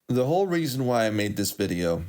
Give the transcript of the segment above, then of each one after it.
The whole reason why I made this video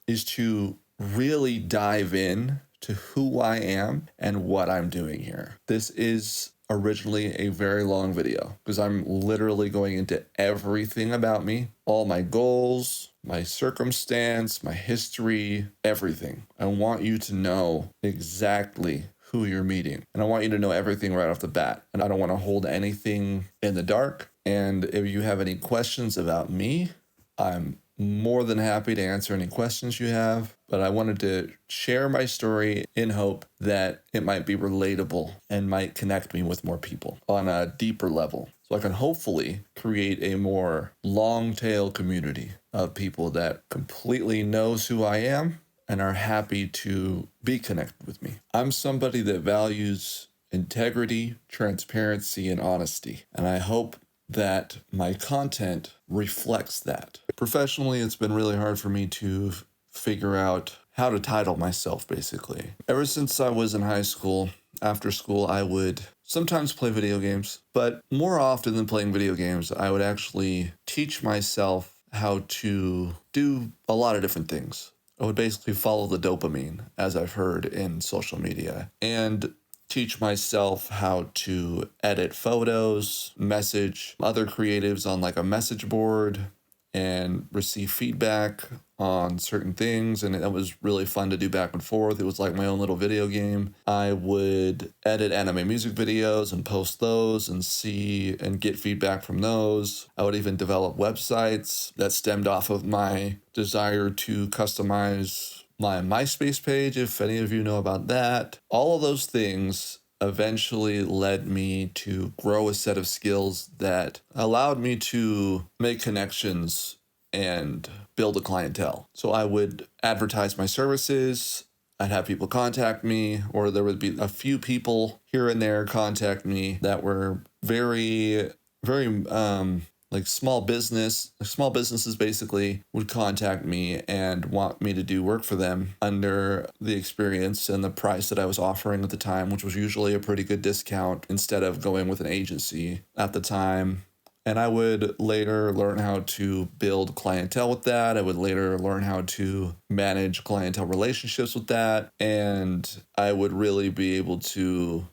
is to really dive in to who I am and what I'm doing here. This is originally a very long video because I'm literally going into everything about me, all my goals, my circumstance, my history, everything. I want you to know exactly who you're meeting. And I want you to know everything right off the bat. And I don't want to hold anything in the dark. And if you have any questions about me, I'm more than happy to answer any questions you have, but I wanted to share my story in hope that it might be relatable and might connect me with more people on a deeper level. So I can hopefully create a more long tail community of people that completely knows who I am and are happy to be connected with me. I'm somebody that values integrity, transparency, and honesty, and I hope that my content reflects that. Professionally, it's been really hard for me to figure out how to title myself, basically. Ever since I was in high school, after school, I would sometimes play video games, but more often than playing video games, I would actually teach myself how to do a lot of different things. I would basically follow the dopamine, as I've heard in social media, and teach myself how to edit photos, message other creatives on like a message board, and receive feedback on certain things. And it was really fun to do back and forth. It was like my own little video game. I would edit anime music videos and post those and see and get feedback from those. I would even develop websites that stemmed off of my desire to customize my MySpace page, if any of you know about that. All of those things eventually led me to grow a set of skills that allowed me to make connections and build a clientele. So I would advertise my services, I'd have people contact me, or there would be a few people here and there contact me that were very like small businesses basically would contact me and want me to do work for them under the experience and the price that I was offering at the time, which was usually a pretty good discount instead of going with an agency at the time. And I would later learn how to build clientele with that. I would later learn how to manage clientele relationships with that. And I would really be able to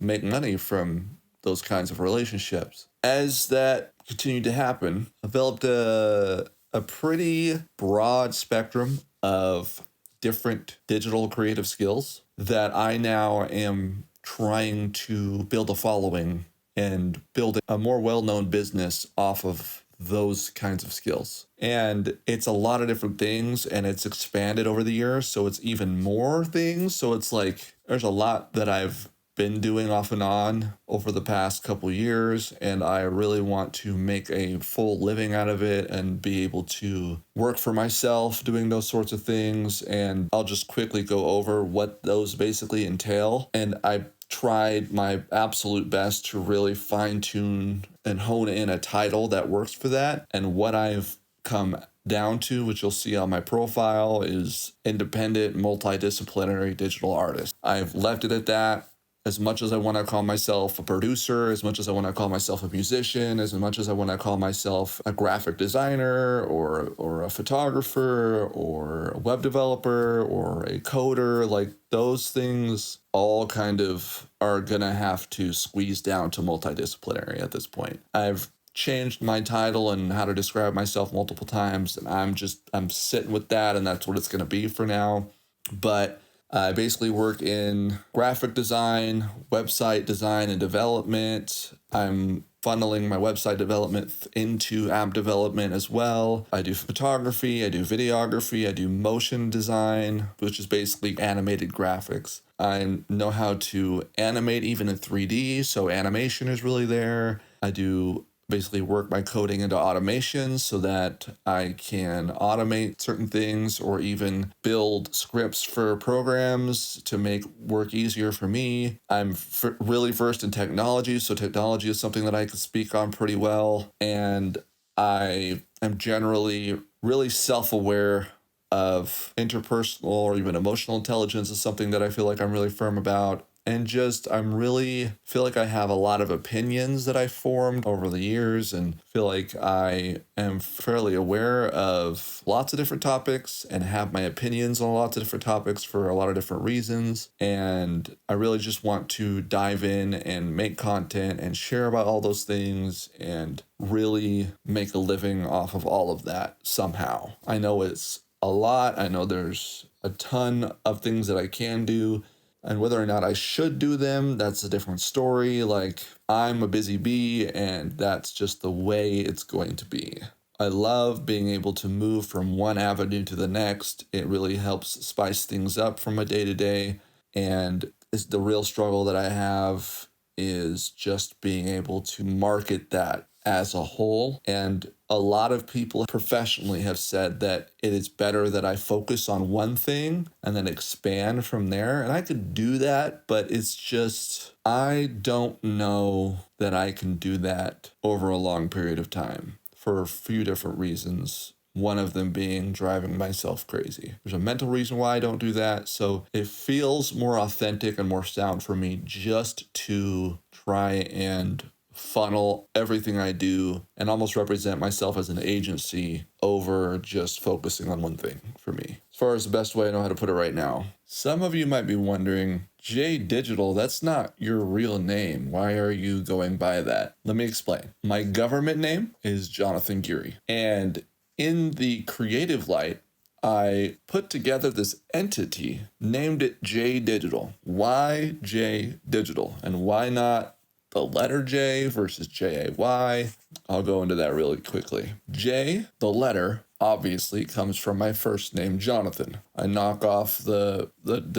make money from those kinds of relationships. As that continued to happen, I developed a pretty broad spectrum of different digital creative skills that I now am trying to build a following and build a more well-known business off of those kinds of skills. And it's a lot of different things, and it's expanded over the years, so it's even more things. So it's like there's a lot that I've been doing off and on over the past couple years, and I really want to make a full living out of it and be able to work for myself doing those sorts of things. And I'll just quickly go over what those basically entail. And I tried my absolute best to really fine-tune and hone in a title that works for that. And what I've come down to, which you'll see on my profile, is independent, multidisciplinary digital artist. I've left it at that. As much as I want to call myself a producer, as much as I want to call myself a musician, as much as I want to call myself a graphic designer or a photographer or a web developer or a coder, like those things all kind of are going to have to squeeze down to multidisciplinary at this point. I've changed my title and how to describe myself multiple times, and I'm sitting with that, and that's what it's going to be for now. But I basically work in graphic design, website design and development. I'm funneling my website development into app development as well. I do photography, I do videography, I do motion design, which is basically animated graphics. I know how to animate even in 3D, so animation is really there. I do basically work my coding into automation so that I can automate certain things or even build scripts for programs to make work easier for me. I'm really versed in technology, so technology is something that I can speak on pretty well. And I am generally really self-aware of interpersonal or even emotional intelligence is something that I feel like I'm really firm about. And just, I'm really feel like I have a lot of opinions that I formed over the years, and feel like I am fairly aware of lots of different topics and have my opinions on lots of different topics for a lot of different reasons. And I really just want to dive in and make content and share about all those things and really make a living off of all of that somehow. I know it's a lot. I know there's a ton of things that I can do. And whether or not I should do them, that's a different story. Like, I'm a busy bee, and that's just the way it's going to be. I love being able to move from one avenue to the next. It really helps spice things up from a day to day. And it's the real struggle that I have is just being able to market that as a whole. And a lot of people professionally have said that it is better that I focus on one thing and then expand from there. And I could do that, but it's just, I don't know that I can do that over a long period of time for a few different reasons. One of them being driving myself crazy. There's a mental reason why I don't do that. So it feels more authentic and more sound for me just to try and funnel everything I do and almost represent myself as an agency over just focusing on one thing for me. As far as the best way I know how to put it right now. Some of you might be wondering, J Digital, that's not your real name. Why are you going by that? Let me explain. My government name is Jonathan Geary. And in the creative light, I put together this entity, named it J Digital. Why J Digital? And why not the letter J versus J-A-Y? I'll go into that really quickly. J, the letter, obviously comes from my first name, Jonathan. I knock off the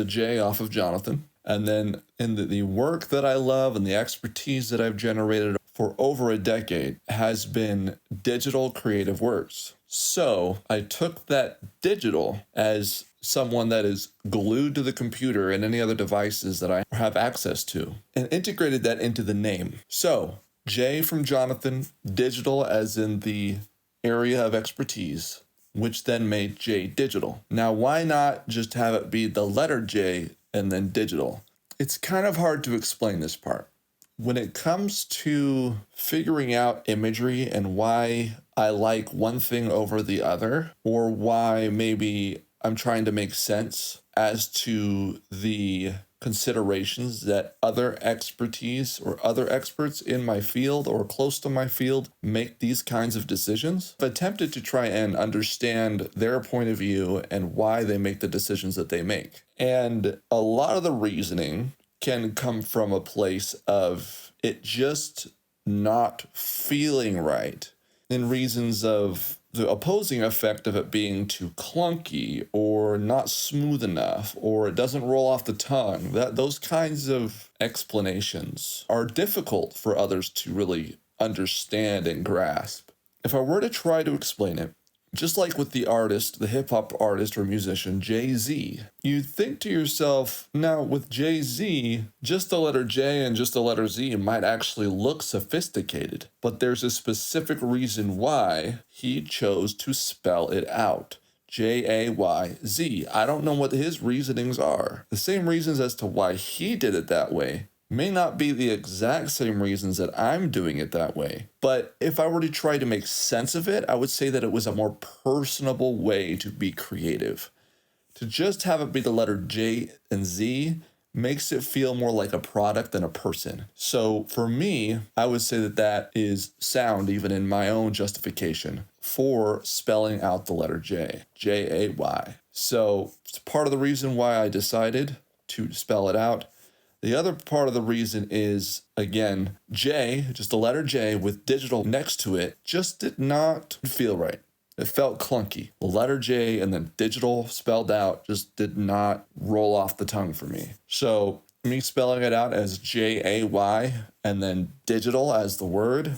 J off of Jonathan. And then in the work that I love and the expertise that I've generated for over a decade has been digital creative works. So I took that digital as someone that is glued to the computer and any other devices that I have access to, and integrated that into the name. So J from Jonathan, digital as in the area of expertise, which then made J Digital. Now, why not just have it be the letter J and then digital? It's kind of hard to explain this part. When it comes to figuring out imagery and why I like one thing over the other, or why maybe I'm trying to make sense as to the considerations that other expertise or other experts in my field or close to my field make these kinds of decisions, I've attempted to try and understand their point of view and why they make the decisions that they make. And a lot of the reasoning can come from a place of it just not feeling right, and reasons of the opposing effect of it being too clunky or not smooth enough, or it doesn't roll off the tongue. Those kinds of explanations are difficult for others to really understand and grasp. If I were to try to explain it, just like with the artist, the hip-hop artist or musician, Jay-Z, you'd think to yourself, now with Jay-Z, just the letter J and just the letter Z might actually look sophisticated, but there's a specific reason why he chose to spell it out. J-A-Y-Z. I don't know what his reasonings are. The same reasons as to why he did it that way may not be the exact same reasons that I'm doing it that way. But if I were to try to make sense of it, I would say that it was a more personable way to be creative. To just have it be the letter J and Z makes it feel more like a product than a person. So for me, I would say that that is sound even in my own justification for spelling out the letter J, J-A-Y. So it's part of the reason why I decided to spell it out. The other part of the reason is, again, J, just the letter J with digital next to it, just did not feel right. It felt clunky. The letter J and then digital spelled out just did not roll off the tongue for me. So me spelling it out as J-A-Y and then digital as the word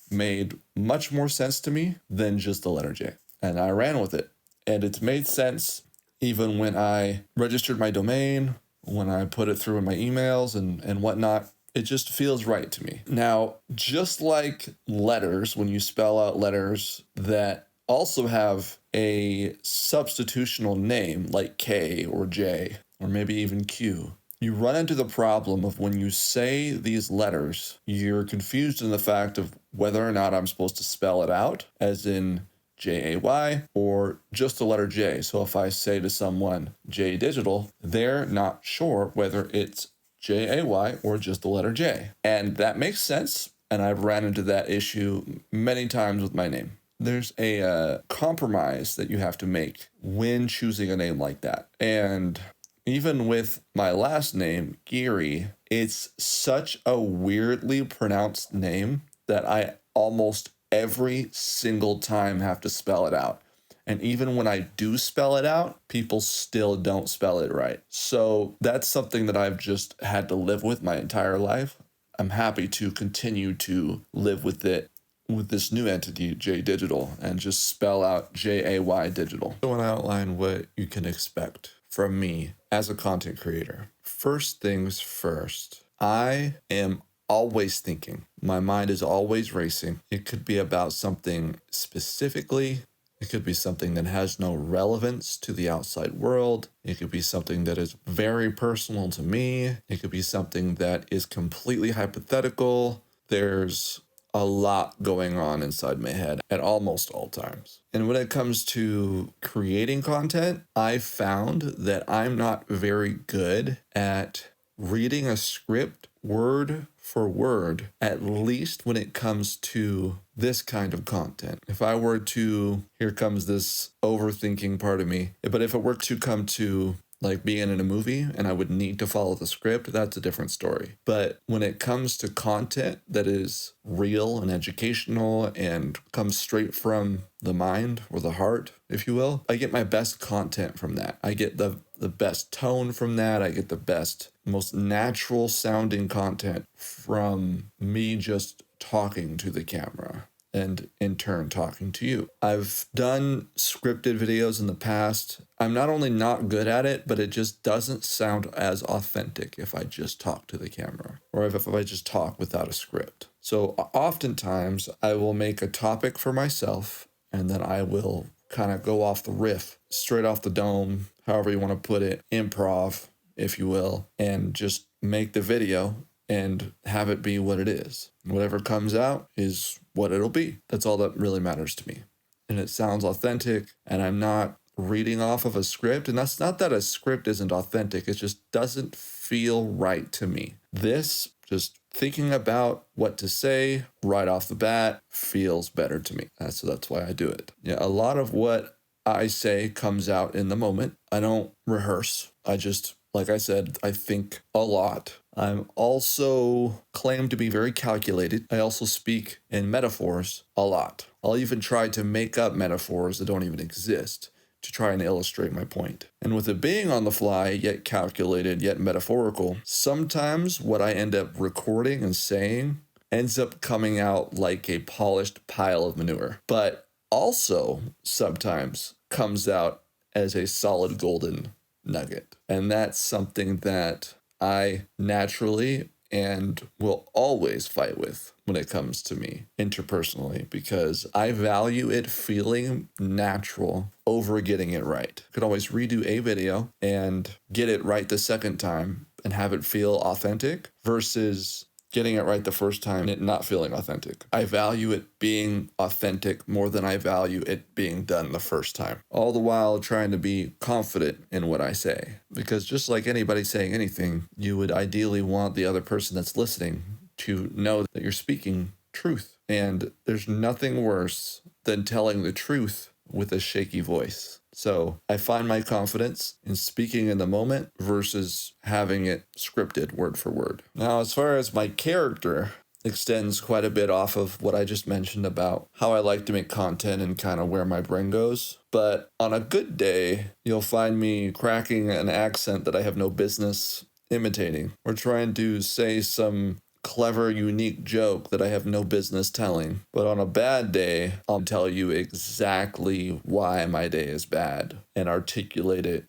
made much more sense to me than just the letter J. And I ran with it. And it's made sense even when I registered my domain, when I put it through in my emails and whatnot. It just feels right to me. Now, just like letters, when you spell out letters that also have a substitutional name like K or J or maybe even Q, you run into the problem of when you say these letters, you're confused in the fact of whether or not I'm supposed to spell it out, as in J-A-Y, or just the letter J. So if I say to someone J Digital, they're not sure whether it's J-A-Y or just the letter J. And that makes sense. And I've ran into that issue many times with my name. There's a compromise that you have to make when choosing a name like that. And even with my last name, Geary, it's such a weirdly pronounced name that I almost every single time have to spell it out. And even when I do spell it out, people still don't spell it right. So that's something that I've just had to live with my entire life. I'm happy to continue to live with it with this new entity, J Digital, and just spell out J-A-Y Digital. I want to outline what you can expect from me as a content creator. First things first, I am always thinking. My mind is always racing. It could be about something specifically. It could be something that has no relevance to the outside world. It could be something that is very personal to me. It could be something that is completely hypothetical. There's a lot going on inside my head at almost all times. And when it comes to creating content, I found that I'm not very good at reading a script word for word, at least when it comes to this kind of content. If I were to, here comes this overthinking part of me, but if it were to come to like being in a movie and I would need to follow the script, that's a different story. But when it comes to content that is real and educational and comes straight from the mind or the heart, if you will, I get my best content from that. I get the best tone from that. I get the best, most natural sounding content from me just talking to the camera and in turn talking to you. I've done scripted videos in the past. I'm not only not good at it, but it just doesn't sound as authentic if I just talk to the camera or if I just talk without a script. So oftentimes I will make a topic for myself and then I will kind of go off the riff, straight off the dome, however you want to put it, improv, if you will, and just make the video and have it be what it is. Whatever comes out is what it'll be. That's all that really matters to me. And it sounds authentic, and I'm not reading off of a script. And that's not that a script isn't authentic. It just doesn't feel right to me. This, just thinking about what to say right off the bat, feels better to me. So that's why I do it. Yeah, a lot of what I say comes out in the moment. I don't rehearse. I just, like I said, I think a lot. I'm also claimed to be very calculated. I also speak in metaphors a lot. I'll even try to make up metaphors that don't even exist to try and illustrate my point. And with it being on the fly, yet calculated, yet metaphorical, sometimes what I end up recording and saying ends up coming out like a polished pile of manure, but also sometimes comes out as a solid golden nugget. And that's something that I naturally and will always fight with when it comes to me interpersonally, because I value it feeling natural over getting it right. I could always redo a video and get it right the second time and have it feel authentic versus getting it right the first time and it not feeling authentic. I value it being authentic more than I value it being done the first time. All the while trying to be confident in what I say. Because just like anybody saying anything, you would ideally want the other person that's listening to know that you're speaking truth. And there's nothing worse than telling the truth with a shaky voice. So I find my confidence in speaking in the moment versus having it scripted word for word. Now, as far as my character extends quite a bit off of what I just mentioned about how I like to make content and kind of where my brain goes. But on a good day, you'll find me cracking an accent that I have no business imitating or trying to say some clever, unique joke that I have no business telling. But on a bad day, I'll tell you exactly why my day is bad and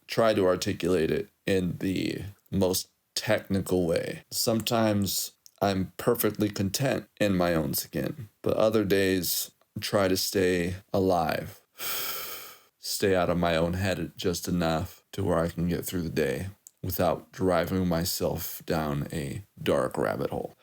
try to articulate it in the most technical way. Sometimes I'm perfectly content in my own skin, but other days try to stay alive, stay out of my own head just enough to where I can get through the day without driving myself down a dark rabbit hole.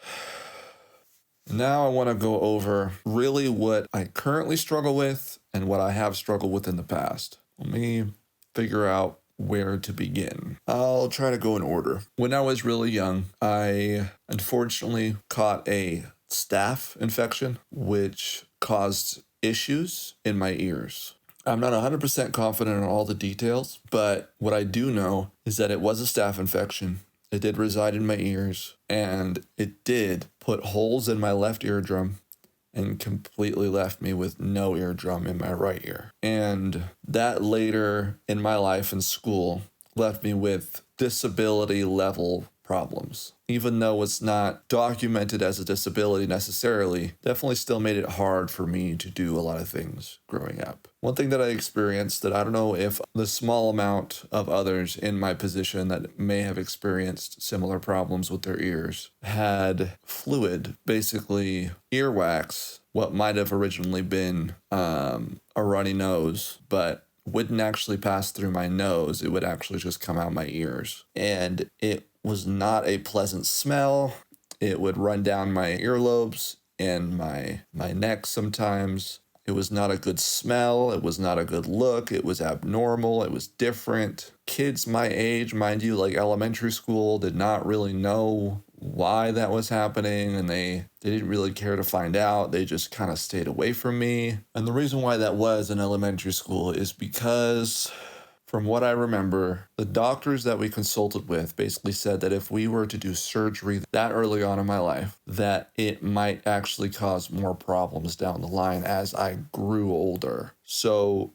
Now I want to go over really what I currently struggle with and what I have struggled with in the past. Let me figure out where to begin. I'll try to go in order. When I was really young, I unfortunately caught a staph infection, which caused issues in my ears. I'm not 100% confident in all the details, but what I do know is that it was a staph infection. It did reside in my ears, and it did put holes in my left eardrum and completely left me with no eardrum in my right ear. And that later in my life in school left me with disability level problems. Even though it's not documented as a disability necessarily, definitely still made it hard for me to do a lot of things growing up. One thing that I experienced that I don't know if the small amount of others in my position that may have experienced similar problems with their ears had fluid, basically earwax, what might have originally been a runny nose, but wouldn't actually pass through my nose. It would actually just come out my ears. And it was not a pleasant smell. It would run down my earlobes and my neck sometimes. It was not a good smell. It was not a good look. It was abnormal. It was different. Kids my age, mind you, like elementary school, did not really know why that was happening, and they didn't really care to find out. They just kind of stayed away from me. And the reason why that was in elementary school is because, from what I remember, the doctors that we consulted with basically said that if we were to do surgery that early on in my life, that it might actually cause more problems down the line as I grew older. So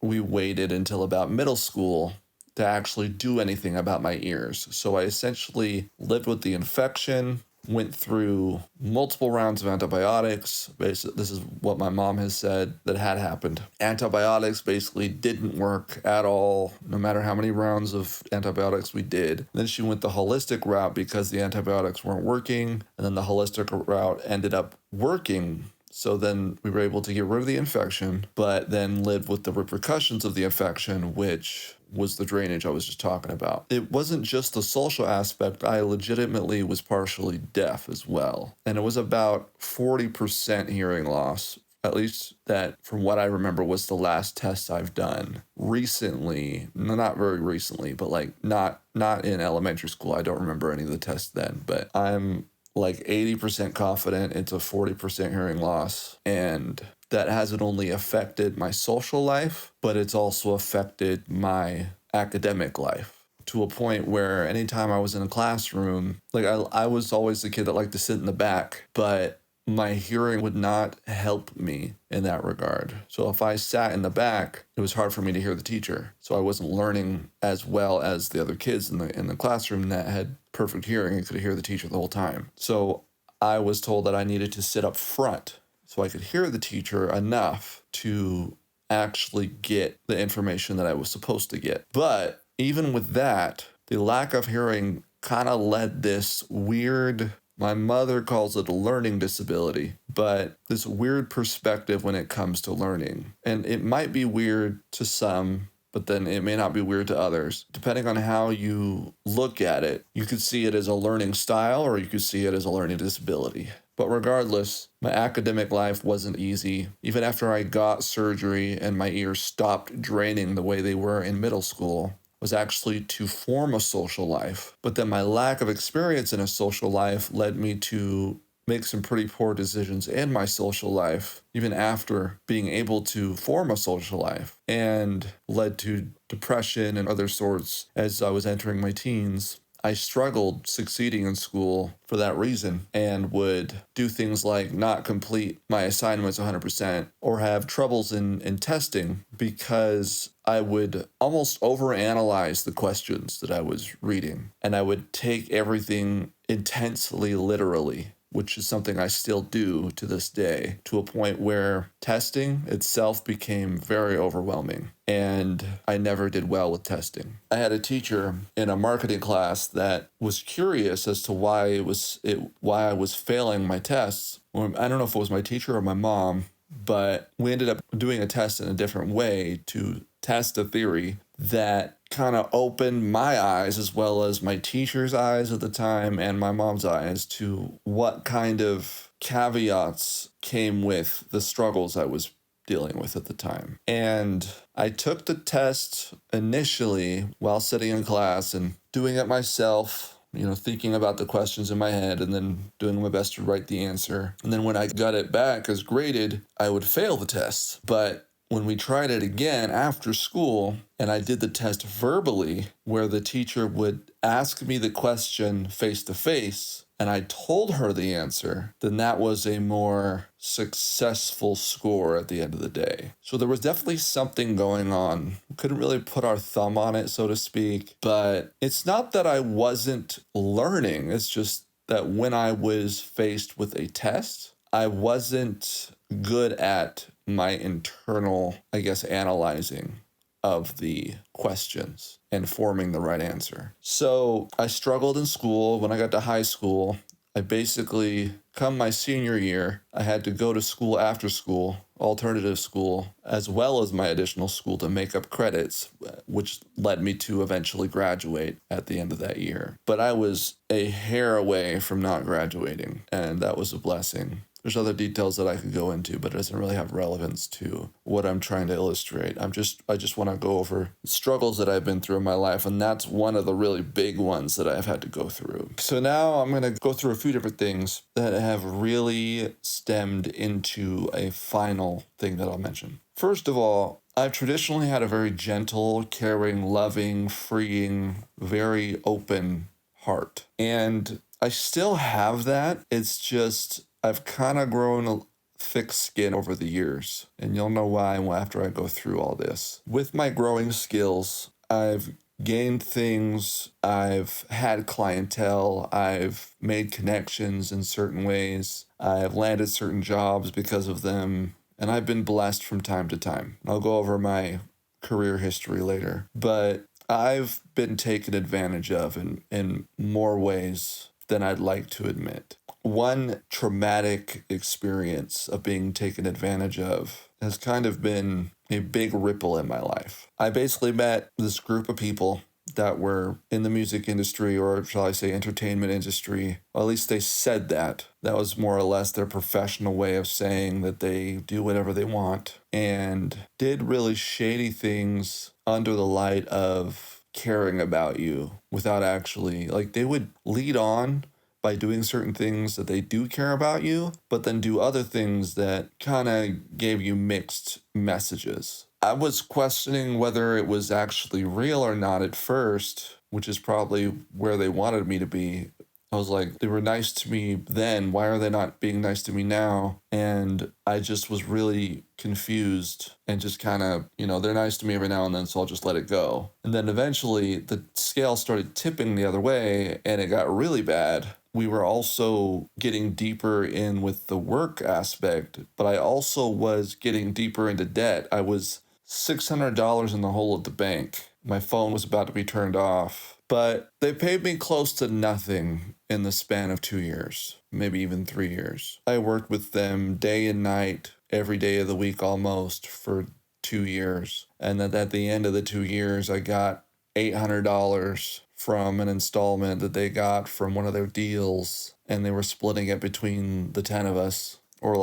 we waited until about middle school to actually do anything about my ears. So I essentially lived with the infection, went through multiple rounds of antibiotics. Basically, this is what my mom has said that had happened. Antibiotics basically didn't work at all, no matter how many rounds of antibiotics we did. Then she went the holistic route because the antibiotics weren't working, and then the holistic route ended up working. So then we were able to get rid of the infection, but then live with the repercussions of the infection, which was the drainage I was just talking about. It wasn't just the social aspect. I legitimately was partially deaf as well. And it was about 40% hearing loss. At least that, from what I remember, was the last test I've done recently. Not very recently, but like not in elementary school. I don't remember any of the tests then, but I'm like 80% confident it's a 40% hearing loss. And that hasn't only affected my social life, but it's also affected my academic life to a point where anytime I was in a classroom, like I was always the kid that liked to sit in the back, but my hearing would not help me in that regard. So if I sat in the back, it was hard for me to hear the teacher. So I wasn't learning as well as the other kids in the classroom that had perfect hearing and could hear the teacher the whole time. So I was told that I needed to sit up front so I could hear the teacher enough to actually get the information that I was supposed to get. But even with that, the lack of hearing kind of led this weird, my mother calls it a learning disability, but this weird perspective when it comes to learning. And it might be weird to some, but then it may not be weird to others. Depending on how you look at it, you could see it as a learning style or you could see it as a learning disability. But regardless, my academic life wasn't easy. Even after I got surgery and my ears stopped draining the way they were in middle school, was actually to form a social life. But then my lack of experience in a social life led me to make some pretty poor decisions in my social life, even after being able to form a social life, and led to depression and other sorts as I was entering my teens. I struggled succeeding in school for that reason and would do things like not complete my assignments 100% or have troubles in testing because I would almost overanalyze the questions that I was reading, and I would take everything intensely literally, which is something I still do to this day, to a point where testing itself became very overwhelming, and I never did well with testing. I had a teacher in a marketing class that was curious as to why I was failing my tests. I don't know if it was my teacher or my mom, but we ended up doing a test in a different way to test a theory that kind of opened my eyes, as well as my teacher's eyes at the time and my mom's eyes, to what kind of caveats came with the struggles I was dealing with at the time. And I took the test initially while sitting in class and doing it myself, thinking about the questions in my head and then doing my best to write the answer. And then when I got it back as graded, I would fail the test. But when we tried it again after school and I did the test verbally, where the teacher would ask me the question face to face, and I told her the answer, then that was a more successful score at the end of the day. So there was definitely something going on. Couldn't really put our thumb on it, so to speak. But it's not that I wasn't learning. It's just that when I was faced with a test, I wasn't good at my internal, analyzing of the questions and forming the right answer. So I struggled in school. When I got to high school, I basically, come my senior year, I had to go to school after school, alternative school, as well as my additional school to make up credits, which led me to eventually graduate at the end of that year. But I was a hair away from not graduating, and that was a blessing. There's other details that I could go into, but it doesn't really have relevance to what I'm trying to illustrate. I just want to go over struggles that I've been through in my life, and that's one of the really big ones that I've had to go through. So now I'm going to go through a few different things that have really stemmed into a final thing that I'll mention. First of all, I've traditionally had a very gentle, caring, loving, freeing, very open heart. And I still have that. It's just I've kind of grown a thick skin over the years, and you'll know why after I go through all this. With my growing skills, I've gained things, I've had clientele, I've made connections in certain ways, I've landed certain jobs because of them, and I've been blessed from time to time. I'll go over my career history later, but I've been taken advantage of in more ways than I'd like to admit. One traumatic experience of being taken advantage of has kind of been a big ripple in my life. I basically met this group of people that were in the music industry, or shall I say entertainment industry. Well, at least they said that. That was more or less their professional way of saying that they do whatever they want, and did really shady things under the light of caring about you without actually, they would lead on by doing certain things that they do care about you, but then do other things that kind of gave you mixed messages. I was questioning whether it was actually real or not at first, which is probably where they wanted me to be. I was like, they were nice to me then. Why are they not being nice to me now? And I just was really confused and just kind of, they're nice to me every now and then, so I'll just let it go. And then eventually the scale started tipping the other way and it got really bad. We were also getting deeper in with the work aspect, but I also was getting deeper into debt. I was $600 in the hole at the bank. My phone was about to be turned off, but they paid me close to nothing in the span of 2 years, maybe even 3 years. I worked with them day and night, every day of the week almost, for 2 years. And then at the end of the 2 years, I got $800 from an installment that they got from one of their deals, and they were splitting it between the 10 of us, or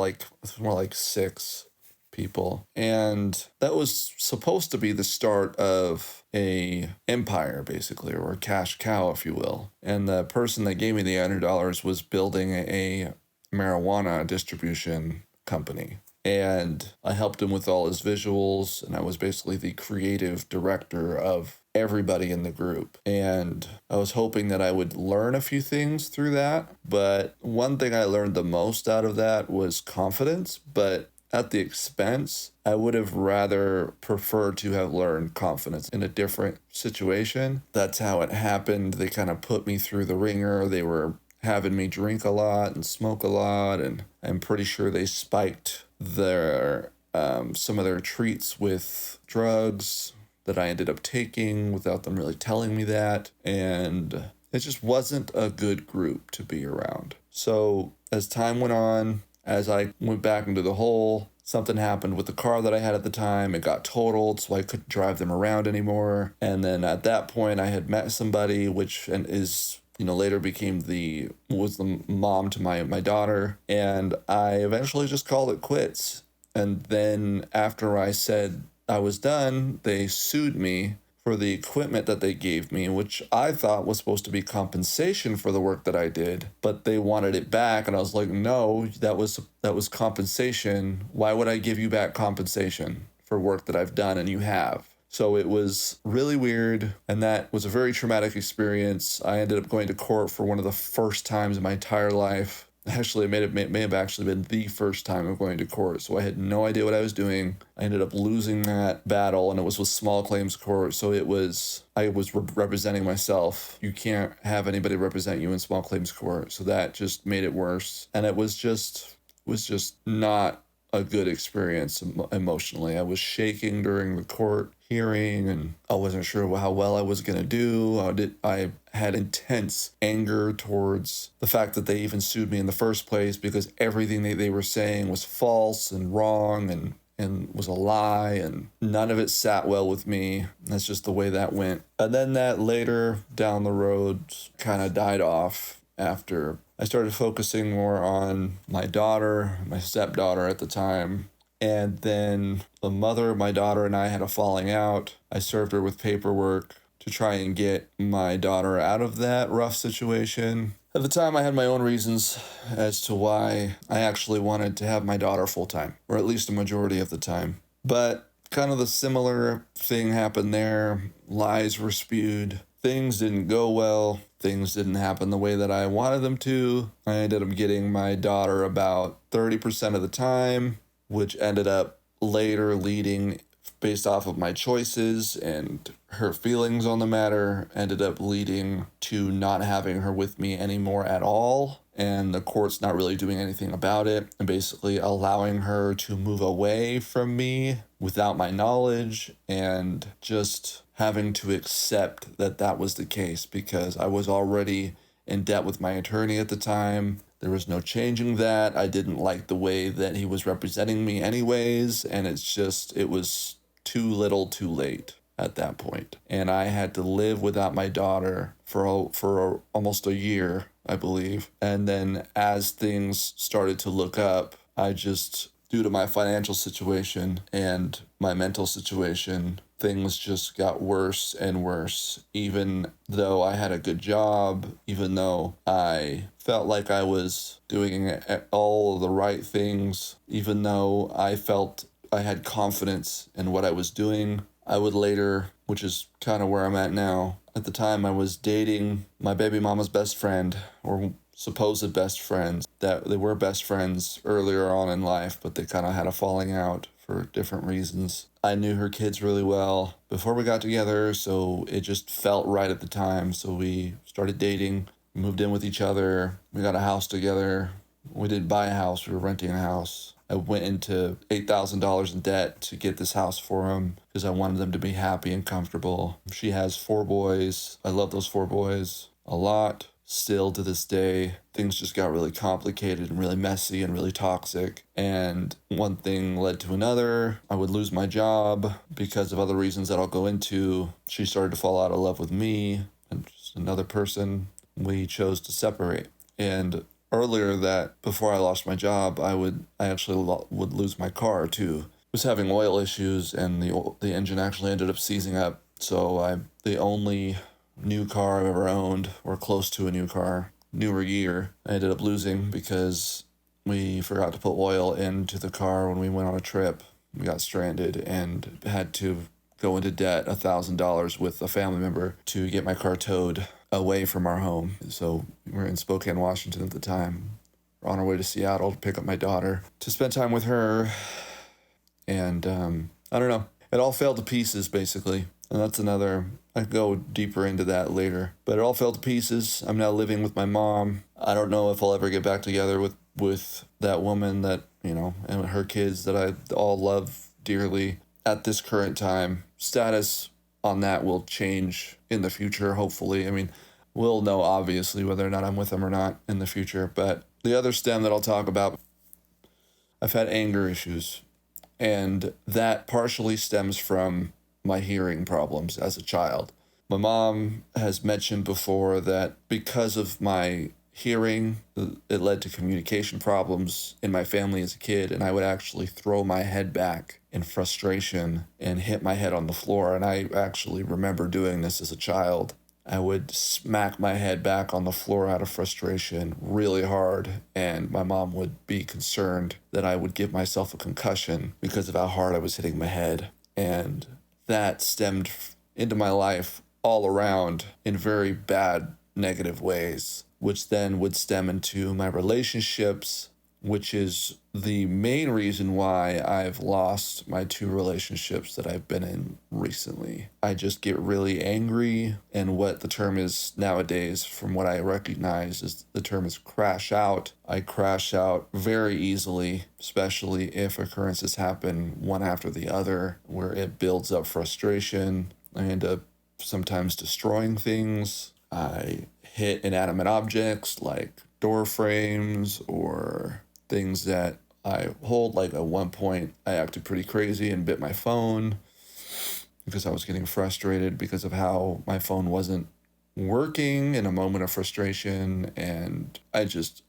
more like 6 people. And that was supposed to be the start of a empire, basically, or a cash cow, if you will. And the person that gave me the $800 was building a marijuana distribution company. And I helped him with all his visuals, and I was basically the creative director of everybody in the group. And I was hoping that I would learn a few things through that. But one thing I learned the most out of that was confidence, but at the expense. I would have rather preferred to have learned confidence in a different situation. That's how it happened. They kind of put me through the ringer. They were having me drink a lot and smoke a lot, and I'm pretty sure they spiked their some of their treats with drugs that I ended up taking without them really telling me that, and it just wasn't a good group to be around. So as time went on, as I went back into the hole, something happened with the car that I had at the time. It got totaled, so I couldn't drive them around anymore. And then at that point, I had met somebody, which and is later became was the mom to my daughter, and I eventually just called it quits. And then after I said I was done, they sued me for the equipment that they gave me, which I thought was supposed to be compensation for the work that I did, but they wanted it back. And I was like, no, that was compensation. Why would I give you back compensation for work that I've done and you have? So it was really weird, and that was a very traumatic experience. I ended up going to court for one of the first times in my entire life. Actually, it may have actually been the first time of going to court, so I had no idea what I was doing. I ended up losing that battle, and it was with small claims court, so I was representing myself. You can't have anybody represent you in small claims court, so that just made it worse. And it was just not a good experience emotionally. I was shaking during the court hearing, and I wasn't sure how well I was going to do. I had intense anger towards the fact that they even sued me in the first place, because everything they were saying was false and wrong and was a lie, and none of it sat well with me. That's just the way that went. And then that later down the road kind of died off after I started focusing more on my daughter, my stepdaughter at the time. And then the mother of my daughter and I had a falling out. I served her with paperwork to try and get my daughter out of that rough situation. At the time, I had my own reasons as to why I actually wanted to have my daughter full time, or at least a majority of the time. But kind of the similar thing happened there. Lies were spewed. Things didn't go well. Things didn't happen the way that I wanted them to. I ended up getting my daughter about 30% of the time, which ended up later leading, based off of my choices and her feelings on the matter, ended up leading to not having her with me anymore at all. And the court's not really doing anything about it, and basically allowing her to move away from me without my knowledge, and just having to accept that that was the case, because I was already in debt with my attorney at the time. There was no changing that. I didn't like the way that he was representing me anyways, and it was too little too late at that point. And I had to live without my daughter for almost a year, I believe. And then as things started to look up, I just, due to my financial situation and my mental situation, things just got worse and worse. Even though I had a good job, even though I felt like I was doing all of the right things, even though I felt I had confidence in what I was doing, I would later, which is kind of where I'm at now. At the time, I was dating my baby mama's best friend, or supposed best friends. That they were best friends earlier on in life, but they kind of had a falling out for different reasons. I knew her kids really well before we got together, so it just felt right at the time. So we started dating, moved in with each other, we got a house together. We didn't buy a house, we were renting a house. I went into $8,000 in debt to get this house for him because I wanted them to be happy and comfortable. She has 4 boys. I love those 4 boys a lot. Still to this day, things just got really complicated and really messy and really toxic. And one thing led to another. I would lose my job because of other reasons that I'll go into. She started to fall out of love with me and just another person. We chose to separate. And earlier that, before I lost my job, I actually would lose my car too. I was having oil issues, and the engine actually ended up seizing up. So the only new car I've ever owned, or close to a new car, newer year, I ended up losing because we forgot to put oil into the car when we went on a trip. We got stranded and had to go into debt $1,000 with a family member to get my car towed away from our home. So we were in Spokane, Washington at the time. We're on our way to Seattle to pick up my daughter, to spend time with her. And I don't know. It all fell to pieces, basically. And that's another, I could go deeper into that later. But it all fell to pieces. I'm now living with my mom. I don't know if I'll ever get back together with that woman that, and her kids that I all love dearly at this current time. Status on that will change in the future, hopefully. I mean, we'll know, obviously, whether or not I'm with them or not in the future. But the other stem that I'll talk about, I've had anger issues And that partially stems from my hearing problems as a child. My mom has mentioned before that because of my hearing, it led to communication problems in my family as a kid, and I would actually throw my head back in frustration and hit my head on the floor. And I actually remember doing this as a child. I would smack my head back on the floor out of frustration really hard, and my mom would be concerned that I would give myself a concussion because of how hard I was hitting my head. And that stemmed into my life all around in very bad, negative ways, which then would stem into my relationships, which is the main reason why I've lost my 2 relationships that I've been in recently. I just get really angry, and what the term is nowadays, from what I recognize, is the term is crash out. I crash out very easily, especially if occurrences happen one after the other, where it builds up frustration. I end up sometimes destroying things. I hit inanimate objects like door frames or things that I hold. Like at one point, I acted pretty crazy and bit my phone because I was getting frustrated because of how my phone wasn't working in a moment of frustration. And I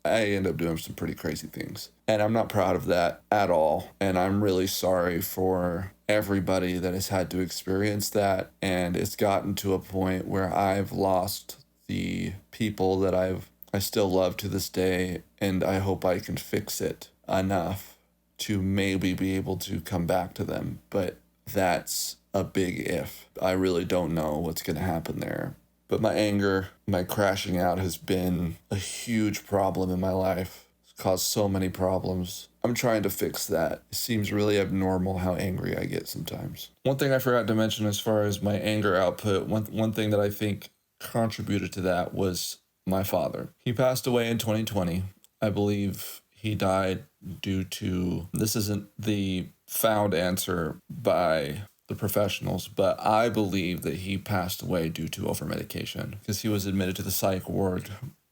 end up doing some pretty crazy things. And I'm not proud of that at all. And I'm really sorry for everybody that has had to experience that. And it's gotten to a point where I've lost the people that I still love to this day, and I hope I can fix it enough to maybe be able to come back to them. But that's a big if. I really don't know what's going to happen there. But my anger, my crashing out has been a huge problem in my life. It's caused so many problems. I'm trying to fix that. It seems really abnormal how angry I get sometimes. One thing I forgot to mention as far as my anger output, one thing that I think contributed to that was my father. He passed away in 2020. I believe he died due to, this isn't the found answer by the professionals, but I believe that he passed away due to overmedication because he was admitted to the psych ward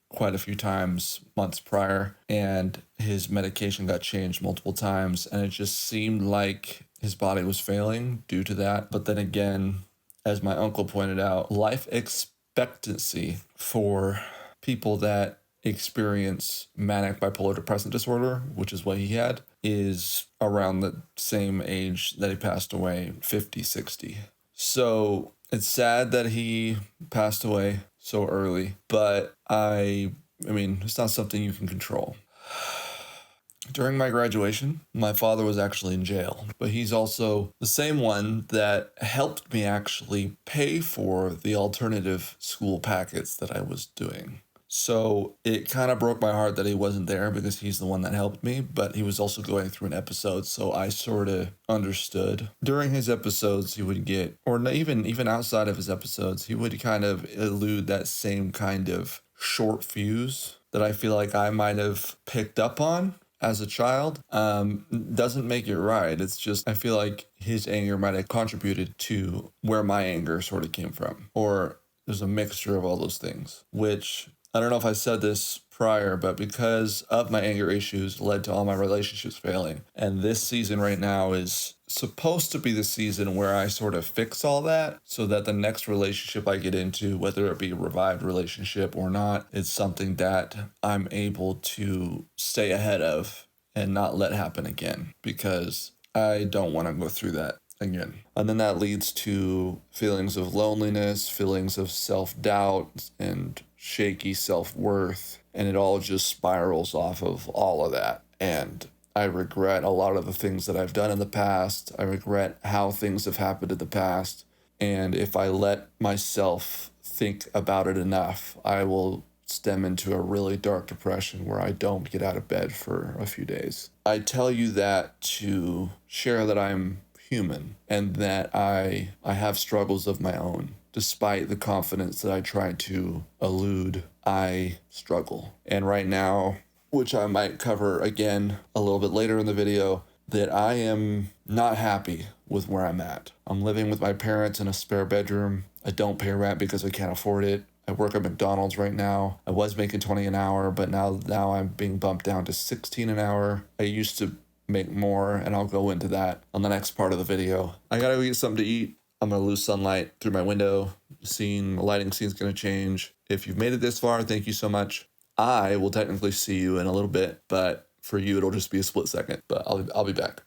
quite a few times months prior, and his medication got changed multiple times, and it just seemed like his body was failing due to that. But then again, as my uncle pointed out, life expectancy for people that experience manic bipolar depressive disorder, which is what he had, is around the same age that he passed away, 50, 60. So it's sad that he passed away so early, but I mean, it's not something you can control. During my graduation, my father was actually in jail, but he's also the same one that helped me actually pay for the alternative school packets that I was doing. So it kind of broke my heart that he wasn't there because he's the one that helped me, but he was also going through an episode, so I sort of understood. During his episodes, he would get, or even outside of his episodes, he would kind of elude that same kind of short fuse that I feel like I might have picked up on as a child. Doesn't make it right. It's just, I feel like his anger might have contributed to where my anger sort of came from, or there's a mixture of all those things, which I don't know if I said this prior, but because of my anger issues led to all my relationships failing. And this season right now is supposed to be the season where I sort of fix all that so that the next relationship I get into, whether it be a revived relationship or not, it's something that I'm able to stay ahead of and not let happen again, because I don't want to go through that again. And then that leads to feelings of loneliness, feelings of self-doubt, and shaky self-worth, and it all just spirals off of all of that. And I regret a lot of the things that I've done in the past. I regret how things have happened in the past. And if I let myself think about it enough, I will stem into a really dark depression where I don't get out of bed for a few days. I tell you that to share that I'm human and that I have struggles of my own. Despite the confidence that I try to elude, I struggle. And right now, which I might cover again a little bit later in the video, that I am not happy with where I'm at. I'm living with my parents in a spare bedroom. I don't pay rent because I can't afford it. I work at McDonald's right now. I was making $20 an hour, but now I'm being bumped down to $16 an hour. I used to make more, and I'll go into that on the next part of the video. I gotta go get something to eat. I'm gonna lose sunlight through my window. The lighting scene's gonna change. If you've made it this far, thank you so much. I will technically see you in a little bit, but for you, it'll just be a split second, but I'll be back.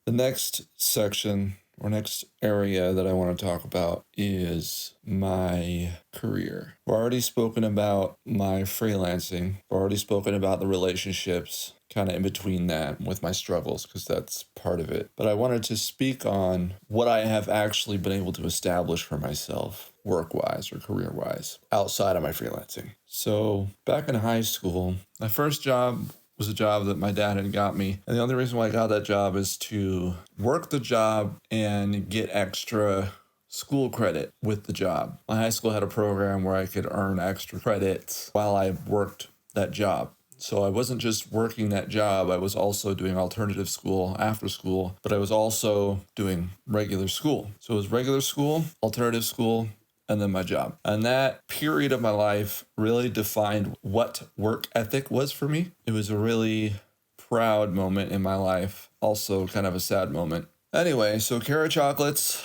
The next section or next area that I want to talk about is my career. I've already spoken about my freelancing. I've already spoken about the relationships kind of in between that with my struggles, because that's part of it. But I wanted to speak on what I have actually been able to establish for myself, work-wise or career-wise, outside of my freelancing. So back in high school, my first job was a job that my dad had got me. And the only reason why I got that job is to work the job and get extra school credit with the job. My high school had a program where I could earn extra credits while I worked that job. So I wasn't just working that job, I was also doing alternative school after school, but I was also doing regular school. So it was regular school, alternative school, and then my job. And that period of my life really defined what work ethic was for me. It was a really proud moment in my life, also kind of a sad moment. Anyway, so Carrot Chocolates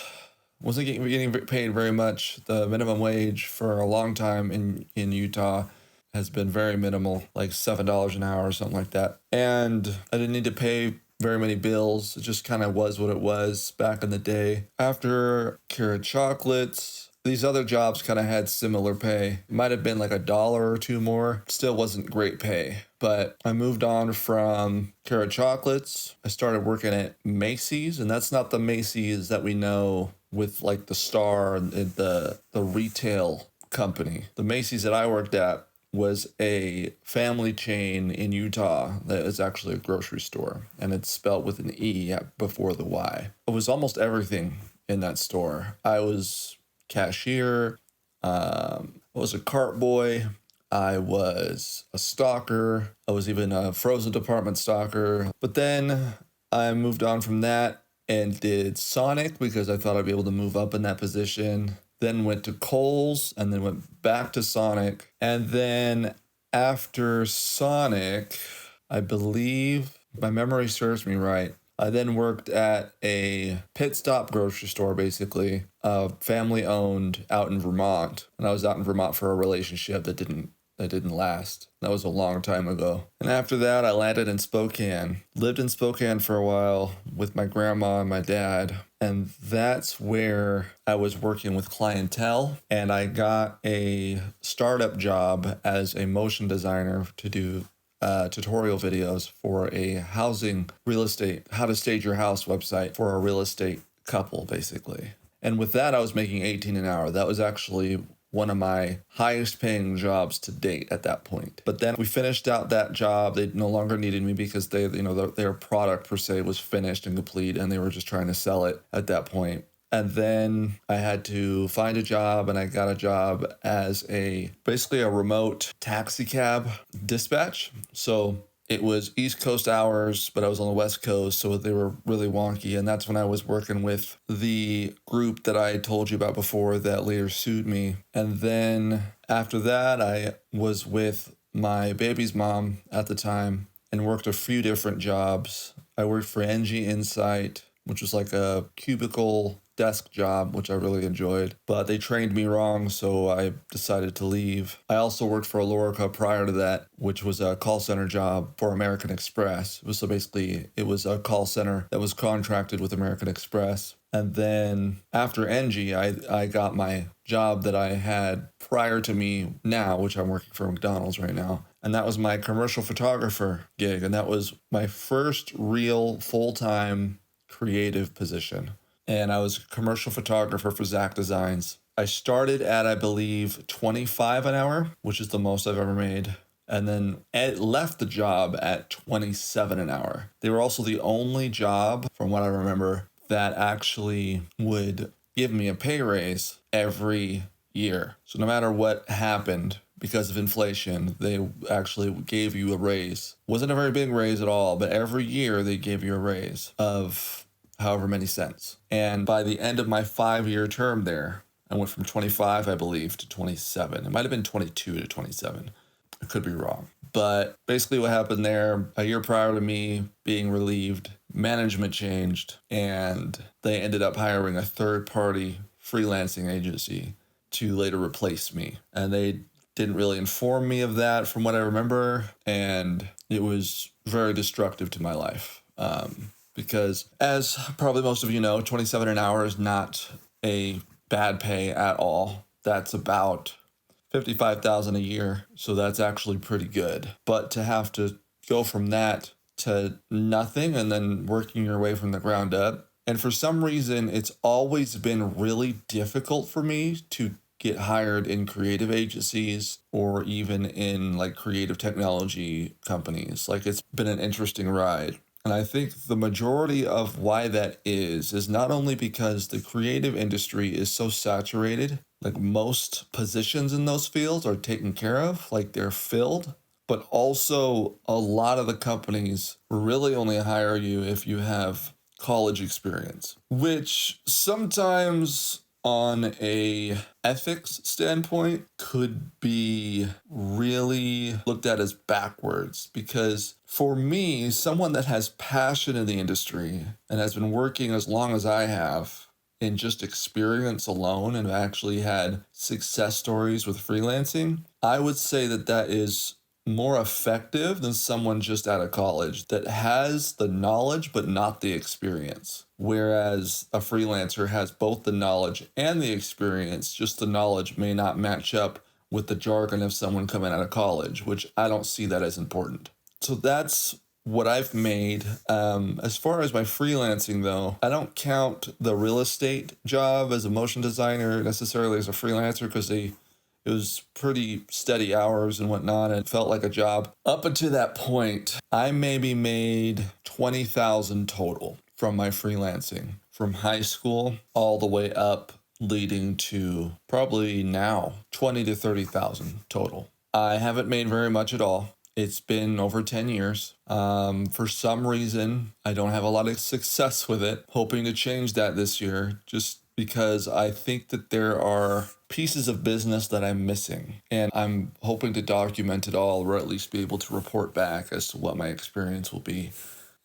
wasn't getting paid very much. The minimum wage for a long time in Utah has been very minimal, like $7 an hour or something like that. And I didn't need to pay very many bills. It just kind of was what it was back in the day. After Carrot Chocolates, these other jobs kind of had similar pay. It might have been like $1 or $2 more. Still wasn't great pay. But I moved on from Carrot Chocolates. I started working at Macy's, and that's not the Macy's that we know with like the star and the retail company. The Macy's that I worked at was a family chain in Utah that is actually a grocery store, and it's spelled with an E before the Y. It was almost everything in that store. I was cashier, I was a cart boy, I was a stocker, I was even a frozen department stocker. But then I moved on from that and did Sonic because I thought I'd be able to move up in that position. Then went to Kohl's, and then went back to Sonic. And then after Sonic, I believe, my memory serves me right, I then worked at a pit stop grocery store, basically, family owned out in Vermont. And I was out in Vermont for a relationship that didn't last. That was a long time ago. And after that, I landed in Spokane. Lived in Spokane for a while with my grandma and my dad. And that's where I was working with clientele. And I got a startup job as a motion designer to do tutorial videos for a housing real estate, how to stage your house website for a real estate couple, basically. And with that, I was making $18 an hour. That was actually one of my highest paying jobs to date at that point. But then we finished out that job. They no longer needed me because their product per se was finished and complete, and they were just trying to sell it at that point. And then I had to find a job, and I got a job as basically a remote taxi cab dispatch. So it was East Coast hours, but I was on the West Coast, so they were really wonky. And that's when I was working with the group that I told you about before that later sued me. And then after that, I was with my baby's mom at the time and worked a few different jobs. I worked for NG Insight, which was like a cubicle desk job, which I really enjoyed, but they trained me wrong, so I decided to leave. I also worked for Alorica prior to that, which was a call center job for American Express. It was a call center that was contracted with American Express. And then after NG, I got my job that I had prior to me now, which I'm working for McDonald's right now. And that was my commercial photographer gig. And that was my first real full-time creative position. And I was a commercial photographer for Zach Designs. I started at, I believe, $25 an hour, which is the most I've ever made. And then Ed left the job at $27 an hour. They were also the only job, from what I remember, that actually would give me a pay raise every year. So no matter what happened, because of inflation, they actually gave you a raise. Wasn't a very big raise at all, but every year they gave you a raise of however many cents. And by the end of my 5-year term there, I went from 25, I believe, to 27. It might have been 22 to 27. I could be wrong. But basically what happened there, a year prior to me being relieved, management changed and they ended up hiring a third-party freelancing agency to later replace me. And they didn't really inform me of that from what I remember. And it was very destructive to my life. Because as probably most of you know, 27 an hour is not a bad pay at all. That's about $55,000 a year, so that's actually pretty good. But to have to go from that to nothing and then working your way from the ground up, and for some reason, it's always been really difficult for me to get hired in creative agencies or even in like creative technology companies. Like it's been an interesting ride. And I think the majority of why that is not only because the creative industry is so saturated, like most positions in those fields are taken care of, like they're filled, but also a lot of the companies really only hire you if you have college experience, which sometimes on a ethics standpoint could be really looked at as backwards, because for me, someone that has passion in the industry and has been working as long as I have in just experience alone and actually had success stories with freelancing, I would say that that is more effective than someone just out of college that has the knowledge but not the experience. Whereas a freelancer has both the knowledge and the experience, just the knowledge may not match up with the jargon of someone coming out of college, which I don't see that as important. So that's what I've made. As far as my freelancing, though, I don't count the real estate job as a motion designer necessarily as a freelancer because it was pretty steady hours and whatnot. And it felt like a job. Up until that point, I maybe made $20,000 total from my freelancing, from high school all the way up, leading to probably now 20 to 30,000 total. I haven't made very much at all. It's been over 10 years. For some reason, I don't have a lot of success with it. Hoping to change that this year, just because I think that there are pieces of business that I'm missing. And I'm hoping to document it all, or at least be able to report back as to what my experience will be.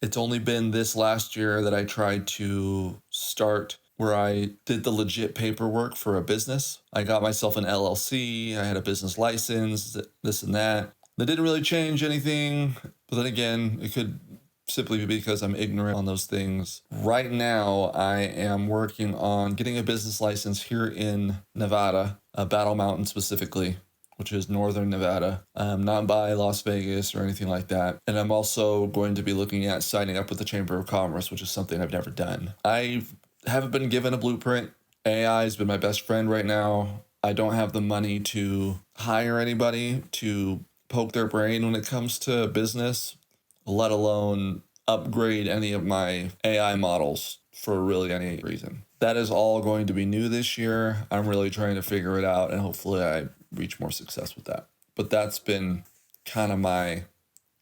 It's only been this last year that I tried to start where I did the legit paperwork for a business. I got myself an LLC, I had a business license, this and that. That didn't really change anything, but then again, it could simply be because I'm ignorant on those things. Right now, I am working on getting a business license here in Nevada, Battle Mountain specifically, which is northern Nevada, not by Las Vegas or anything like that. And I'm also going to be looking at signing up with the Chamber of Commerce, which is something I've never done. I haven't been given a blueprint. AI has been my best friend right now. I don't have the money to hire anybody to poke their brain when it comes to business, let alone upgrade any of my AI models for really any reason. That is all going to be new this year. I'm really trying to figure it out, and hopefully I reach more success with that. But that's been kind of my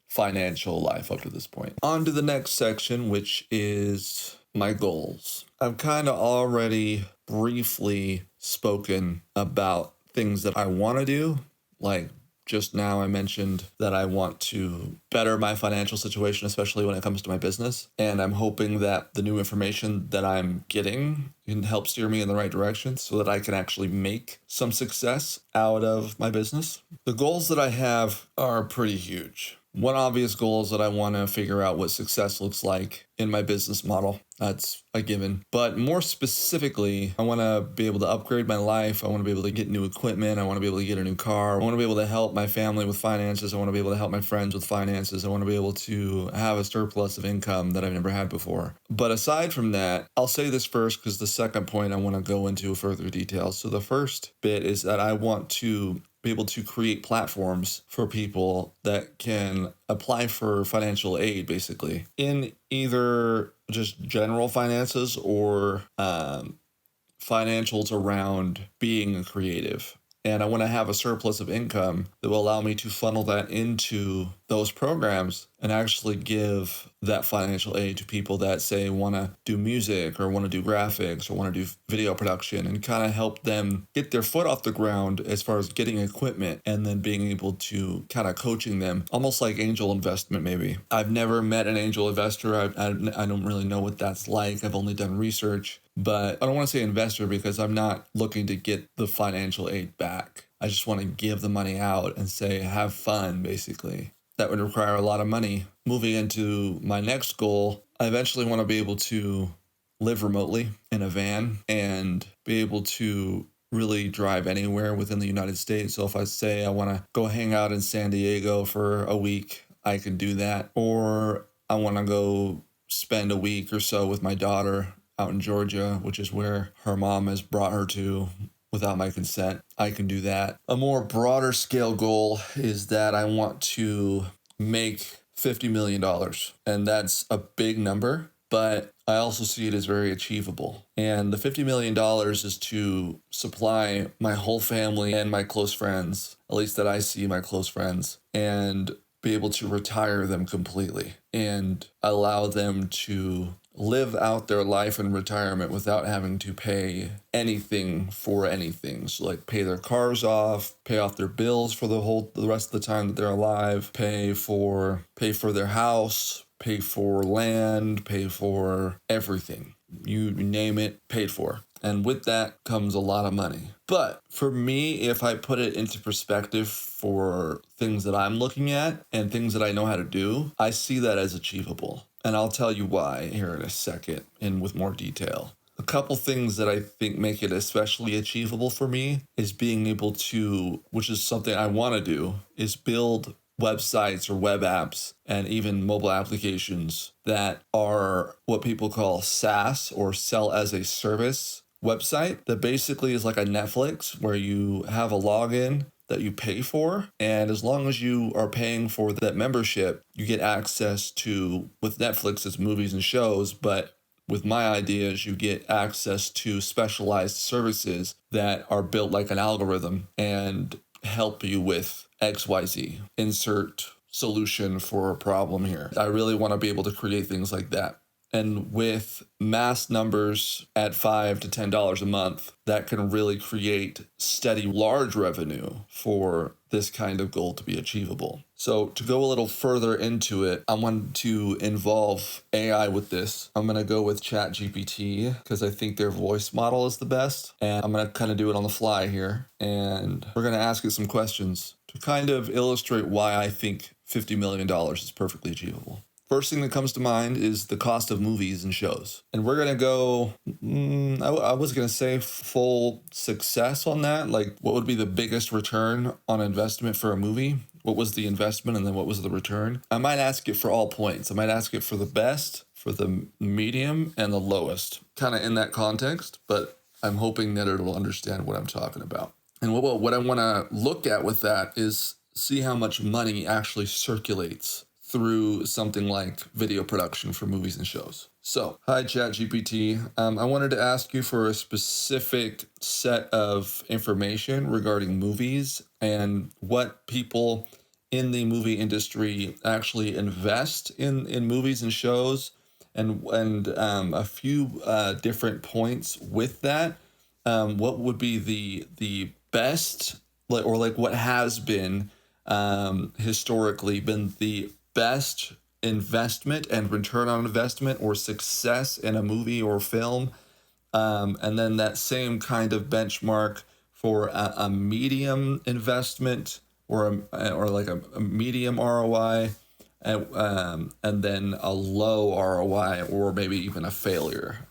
financial life up to this point. On to the next section, which is my goals. I've kind of already briefly spoken about things that I want to do, like just now I mentioned that I want to better my financial situation, especially when it comes to my business. And I'm hoping that the new information that I'm getting can help steer me in the right direction so that I can actually make some success out of my business. The goals that I have are pretty huge. One obvious goal is that I want to figure out what success looks like in my business model. That's a given. But more specifically, I want to be able to upgrade my life. I want to be able to get new equipment. I want to be able to get a new car. I want to be able to help my family with finances. I want to be able to help my friends with finances. I want to be able to have a surplus of income that I've never had before. But aside from that, I'll say this first because the second point I want to go into further details. So the first bit is that I want to be able to create platforms for people that can apply for financial aid, basically, in either just general finances or financials around being a creative. And I want to have a surplus of income that will allow me to funnel that into those programs and actually give that financial aid to people that say want to do music or want to do graphics or want to do video production, and kind of help them get their foot off the ground as far as getting equipment and then being able to kind of coaching them, almost like angel investment maybe. I've never met an angel investor. I don't really know what that's like. I've only done research, but I don't want to say investor because I'm not looking to get the financial aid back. I just want to give the money out and say, have fun, basically. That would require a lot of money. Moving into my next goal, I eventually want to be able to live remotely in a van and be able to really drive anywhere within the United States. So if I say I want to go hang out in San Diego for a week, I can do that. Or I want to go spend a week or so with my daughter out in Georgia, which is where her mom has brought her to without my consent. I can do that. A more broader scale goal is that I want to make $50 million. And that's a big number, but I also see it as very achievable. And the $50 million is to supply my whole family and my close friends, at least that I see my close friends, and be able to retire them completely and allow them to live out their life in retirement without having to pay anything for anything. So like pay their cars off, pay off their bills for the rest of the time that they're alive, pay for their house, pay for land, pay for everything. You name it, paid for. And with that comes a lot of money. But for me, if I put it into perspective for things that I'm looking at and things that I know how to do, I see that as achievable. And I'll tell you why here in a second and with more detail. A couple things that I think make it especially achievable for me is being able to, which is something I want to do, is build websites or web apps and even mobile applications that are what people call SaaS or sell as a service website that basically is like a Netflix where you have a login that you pay for. And as long as you are paying for that membership, you get access to, with Netflix, it's movies and shows, but with my ideas, you get access to specialized services that are built like an algorithm and help you with XYZ. Insert solution for a problem here. I really want to be able to create things like that. And with mass numbers at $5 to $10 a month, that can really create steady, large revenue for this kind of goal to be achievable. So to go a little further into it, I want to involve AI with this. I'm going to go with ChatGPT because I think their voice model is the best. And I'm going to kind of do it on the fly here. And we're going to ask it some questions to kind of illustrate why I think $50 million is perfectly achievable. First thing that comes to mind is the cost of movies and shows. And we're going to go, I was going to say full success on that. Like, what would be the biggest return on investment for a movie? What was the investment and then what was the return? I might ask it for all points. I might ask it for the best, for the medium, and the lowest. Kind of in that context, but I'm hoping that it'll understand what I'm talking about. And what I want to look at with that is see how much money actually circulates through something like video production for movies and shows. So, hi ChatGPT. I wanted to ask you for a specific set of information regarding movies and what people in the movie industry actually invest in movies and shows, and a few different points with that. What would be the best, or like what has been historically been the best investment and return on investment or success in a movie or film, and then that same kind of benchmark for a medium investment or like a medium ROI, and then a low ROI or maybe even a failure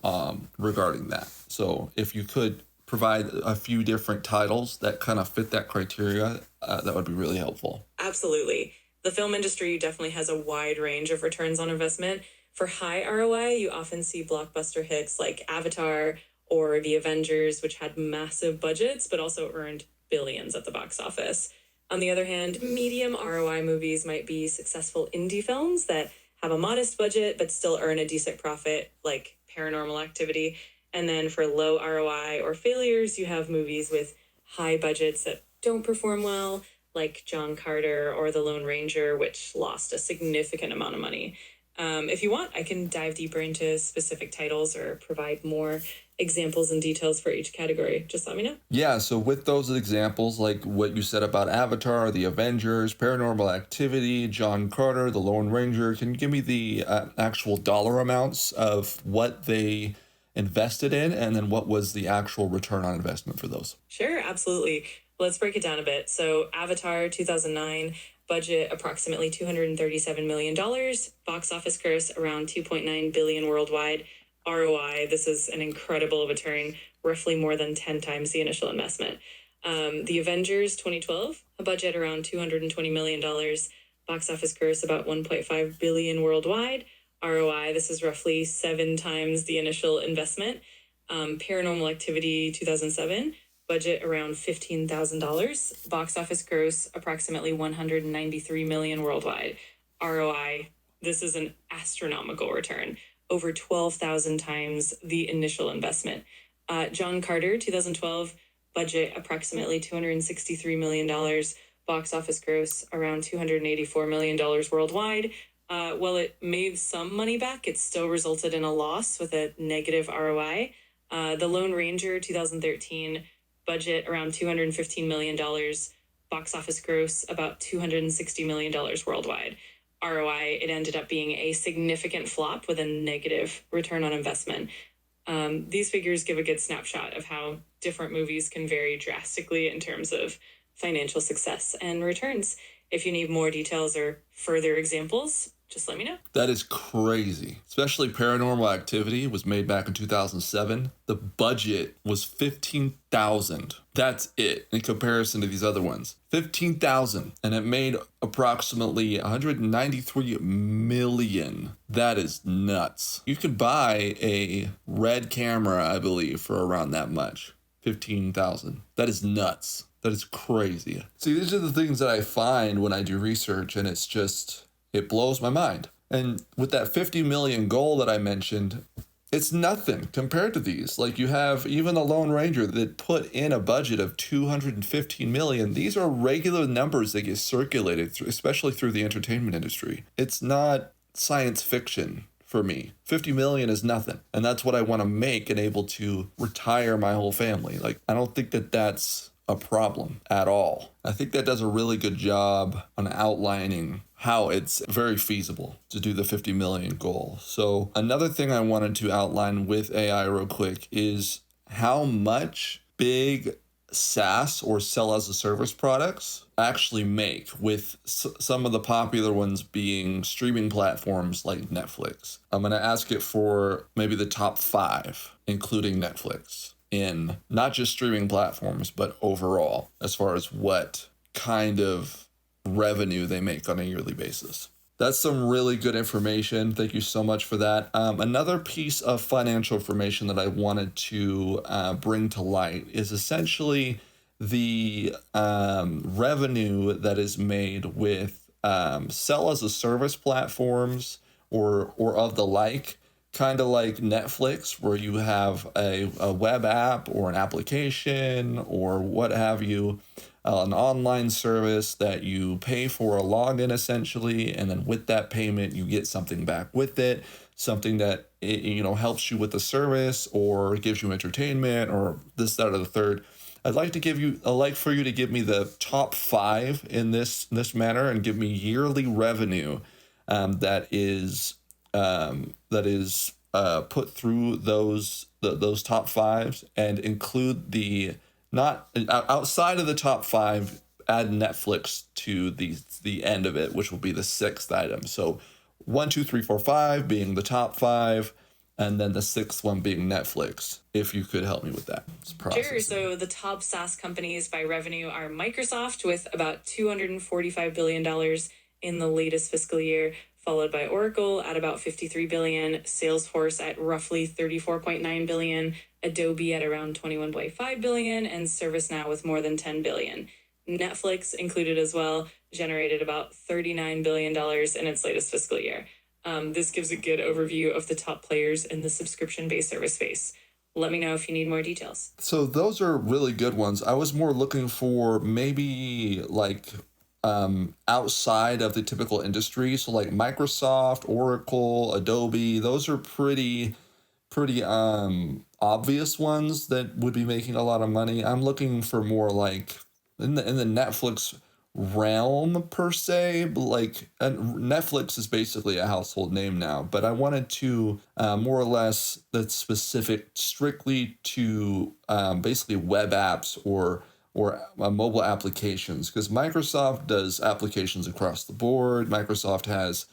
regarding that. So if you could provide a few different titles that kind of fit that criteria, that would be really helpful. Absolutely. The film industry definitely has a wide range of returns on investment. For high ROI, you often see blockbuster hits like Avatar or The Avengers, which had massive budgets, but also earned billions at the box office. On the other hand, medium ROI movies might be successful indie films that have a modest budget, but still earn a decent profit, like Paranormal Activity. And then for low ROI or failures, you have movies with high budgets that don't perform well, like John Carter or The Lone Ranger, which lost a significant amount of money. If you want, I can dive deeper into specific titles or provide more examples and details for each category. Just let me know. Yeah, so with those examples, like what you said about Avatar, The Avengers, Paranormal Activity, John Carter, The Lone Ranger, can you give me the actual dollar amounts of what they invested in, and then what was the actual return on investment for those? Sure, absolutely. Let's break it down a bit. So Avatar 2009, budget approximately $237 million, box office gross around $2.9 billion worldwide. ROI, this is an incredible return, roughly more than 10 times the initial investment. The Avengers 2012, a budget around $220 million, box office gross about $1.5 billion worldwide. ROI, this is roughly 7 times the initial investment. Paranormal Activity 2007, budget around $15,000, box office gross approximately $193 million worldwide. ROI, this is an astronomical return, over 12,000 times the initial investment. John Carter 2012, budget approximately $263 million, box office gross around $284 million worldwide. While it made some money back, it still resulted in a loss with a negative ROI. The Lone Ranger 2013, budget around $215 million, box office gross about $260 million worldwide. ROI, it ended up being a significant flop with a negative return on investment. These figures give a good snapshot of how different movies can vary drastically in terms of financial success and returns. If you need more details or further examples, just let me know. That is crazy. Especially Paranormal Activity was made back in 2007. The budget was $15,000. That's it in comparison to these other ones. $15,000. And it made approximately $193 million. That is nuts. You could buy a red camera, I believe, for around that much. $15,000. That is nuts. That is crazy. See, these are the things that I find when I do research, and it's just, it blows my mind. And with that 50 million goal that I mentioned, it's nothing compared to these. Like, you have even the Lone Ranger that put in a budget of 215 million. These are regular numbers that get circulated, especially through the entertainment industry. It's not science fiction for me. 50 million is nothing. And that's what I want to make and able to retire my whole family. Like, I don't think that that's a problem at all. I think that does a really good job on outlining how it's very feasible to do the 50 million goal. So another thing I wanted to outline with AI real quick is how much big SaaS or sell as a service products actually make, with some of the popular ones being streaming platforms like Netflix. I'm going to ask it for maybe the top 5, including Netflix, in not just streaming platforms, but overall, as far as what kind of revenue they make on a yearly basis. That's some really good information. Thank you so much for that. Another piece of financial information that I wanted to bring to light is essentially the revenue that is made with sell as a service platforms or of the like. Kind of like Netflix, where you have a web app or an application or what have you, an online service that you pay for a login essentially, and then with that payment you get something back with it, something that helps you with the service or gives you entertainment or this, that, or the third. I'd like for you to give me the top 5 in this manner and give me yearly revenue that is put through those top 5s, and include the not outside of the top 5, add Netflix to the end of it, which will be the 6th item. So 1, 2, 3, 4, 5 being the top 5, and then the 6th one being Netflix. If you could help me with that. Sure. So the top SaaS companies by revenue are Microsoft with about $245 billion in the latest fiscal year, followed by Oracle at about $53 billion, Salesforce at roughly $34.9 billion, Adobe at around $21.5 billion, and ServiceNow with more than $10 billion. Netflix, included as well, generated about $39 billion in its latest fiscal year. This gives a good overview of the top players in the subscription-based service space. Let me know if you need more details. So those are really good ones. I was more looking for maybe like outside of the typical industry. So like Microsoft, Oracle, Adobe, those are pretty obvious ones that would be making a lot of money. I'm looking for more like in the Netflix realm per se, but like Netflix is basically a household name now, but I wanted to more or less that's specific strictly to basically web apps or mobile applications, because Microsoft does applications across the board. Microsoft has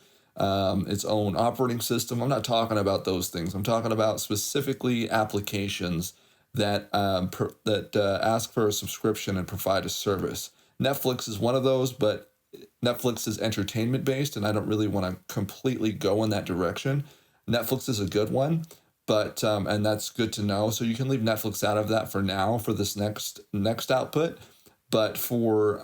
its own operating system. I'm not talking about those things. I'm talking about specifically applications that ask for a subscription and provide a service. Netflix is one of those, but Netflix is entertainment based, and I don't really want to completely go in that direction. Netflix is a good one, but and that's good to know. So you can leave Netflix out of that for now for this next output, but for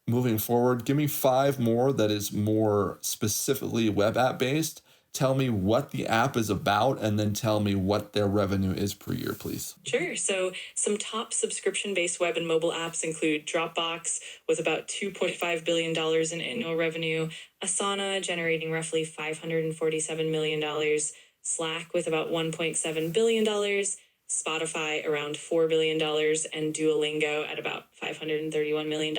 moving forward, give me 5 more that is more specifically web app based. Tell me what the app is about, and then tell me what their revenue is per year, please. Sure. So some top subscription-based web and mobile apps include Dropbox with about $2.5 billion in annual revenue, Asana generating roughly $547 million, Slack with about $1.7 billion, Spotify around $4 billion, and Duolingo at about $531 million.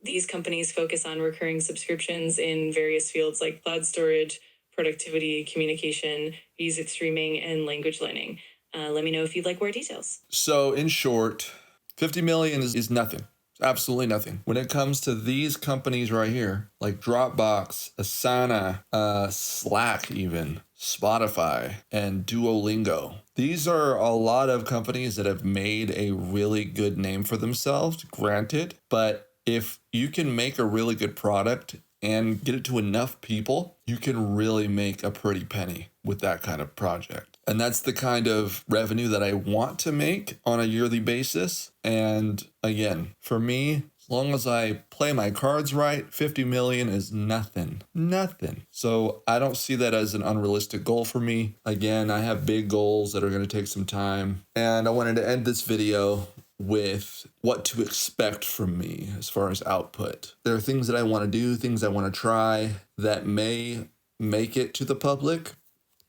These companies focus on recurring subscriptions in various fields like cloud storage, productivity, communication, music streaming, and language learning. Let me know if you'd like more details. So in short, 50 million is nothing. It's absolutely nothing. When it comes to these companies right here, like Dropbox, Asana, Slack even, Spotify, and Duolingo. These are a lot of companies that have made a really good name for themselves, granted, but if you can make a really good product and get it to enough people, you can really make a pretty penny with that kind of project. And that's the kind of revenue that I want to make on a yearly basis. And again, for me, as long as I play my cards right, 50 million is nothing. Nothing. So I don't see that as an unrealistic goal for me. Again, I have big goals that are going to take some time. And I wanted to end this video with what to expect from me as far as output. There are things that I want to do, things I want to try that may make it to the public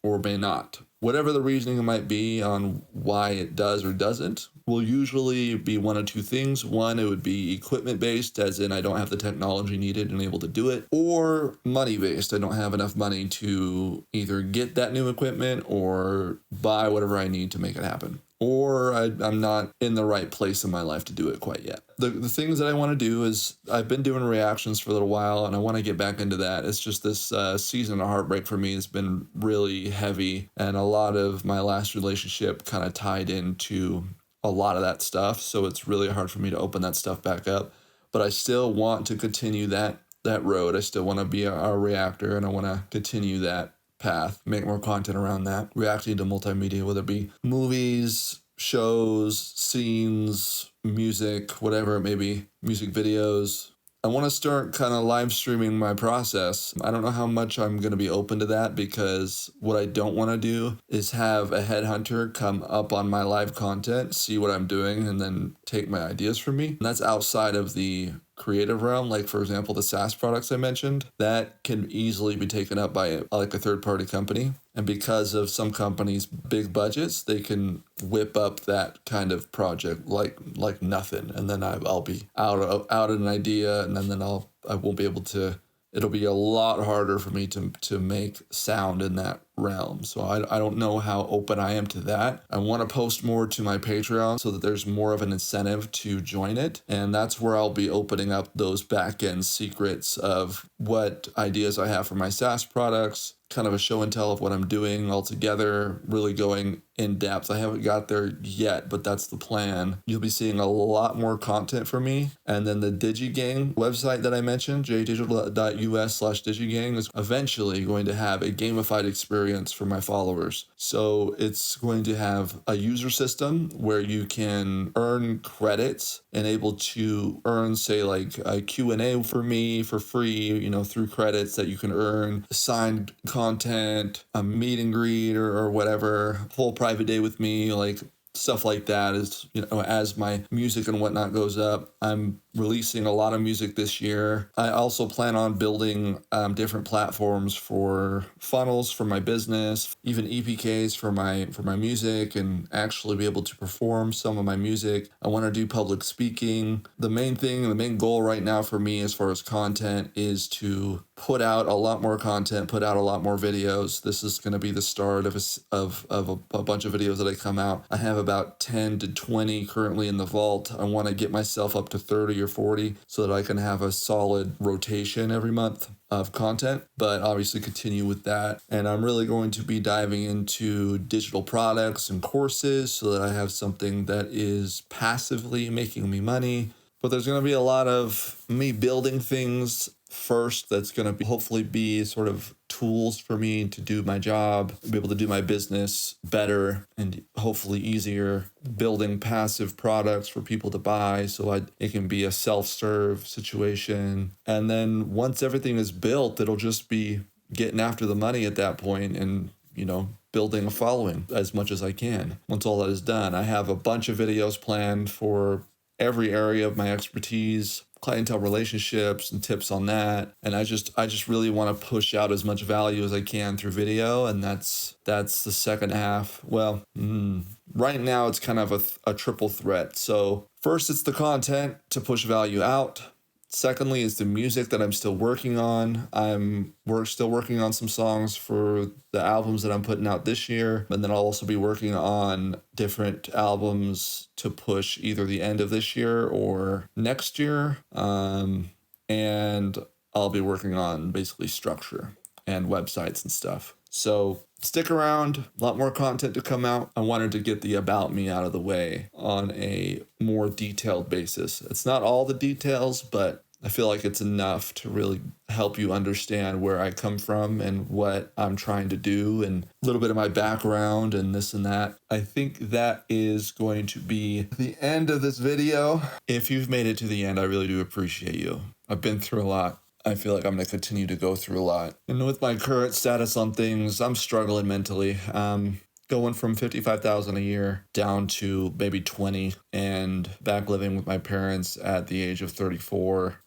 or may not. Whatever the reasoning might be on why it does or doesn't will usually be one of two things. One, it would be equipment based, as in I don't have the technology needed and able to do it, or money based. I don't have enough money to either get that new equipment or buy whatever I need to make it happen. Or I'm not in the right place in my life to do it quite yet. The things that I want to do is I've been doing reactions for a little while, and I want to get back into that. It's just this season of heartbreak for me has been really heavy, and a lot of my last relationship kind of tied into a lot of that stuff. So it's really hard for me to open that stuff back up. But I still want to continue that road. I still want to be a reactor, and I want to continue that path, make more content around that, reacting to multimedia, whether it be movies, shows, scenes, music, whatever it may be, music videos. I want to start kind of live streaming my process. I don't know how much I'm going to be open to that, because what I don't want to do is have a headhunter come up on my live content, see what I'm doing, and then take my ideas from me. And that's outside of the creative realm. Like, for example, the SaaS products I mentioned, that can easily be taken up by a third-party company. And because of some companies' big budgets, they can whip up that kind of project like nothing. And then I'll be out an idea, and then I won't be able to. It'll be a lot harder for me to make sound in that realm. So I don't know how open I am to that. I want to post more to my Patreon so that there's more of an incentive to join it. And that's where I'll be opening up those back-end secrets of what ideas I have for my SaaS products, kind of a show and tell of what I'm doing altogether, really going in depth. I haven't got there yet, but that's the plan. You'll be seeing a lot more content from me. And then the DIGIGANG website that I mentioned, jdigital.us/DIGIGANG, is eventually going to have a gamified experience experience for my followers. So it's going to have a user system where you can earn credits and able to earn, say, like a Q&A for me for free, through credits that you can earn, signed content, a meet and greet or whatever, whole private day with me, like stuff like that. Is as my music and whatnot goes up. I'm releasing a lot of music this year. I also plan on building different platforms for funnels for my business, even EPKs for my music, and actually be able to perform some of my music. I want to do public speaking. The main goal right now for me as far as content is to put out a lot more content, put out a lot more videos. This is going to be the start of a bunch of videos that I come out. I have about 10 to 20 currently in the vault. I want to get myself up to 30 or 40 so that I can have a solid rotation every month of content, but obviously continue with that. And I'm really going to be diving into digital products and courses so that I have something that is passively making me money. But there's going to be a lot of me building things first that's going to hopefully be sort of tools for me to do my job, be able to do my business better and hopefully easier, building passive products for people to buy so it can be a self-serve situation. And then once everything is built, it'll just be getting after the money at that point and, building a following as much as I can. Once all that is done, I have a bunch of videos planned for every area of my expertise, clientele relationships and tips on that. And I just really want to push out as much value as I can through video. And that's the second half. Well, right now it's kind of a triple threat. So first, it's the content to push value out. Secondly, is the music that I'm still working on. We're still working on some songs for the albums that I'm putting out this year. And then I'll also be working on different albums to push either the end of this year or next year. And I'll be working on basically structure and websites and stuff. So stick around, a lot more content to come out. I wanted to get the about me out of the way on a more detailed basis. It's not all the details, but I feel like it's enough to really help you understand where I come from and what I'm trying to do and a little bit of my background and this and that. I think that is going to be the end of this video. If you've made it to the end, I really do appreciate you. I've been through a lot. I feel like I'm going to continue to go through a lot. And with my current status on things, I'm struggling mentally. Going from $55,000 a year down to maybe 20 and back living with my parents at the age of 34.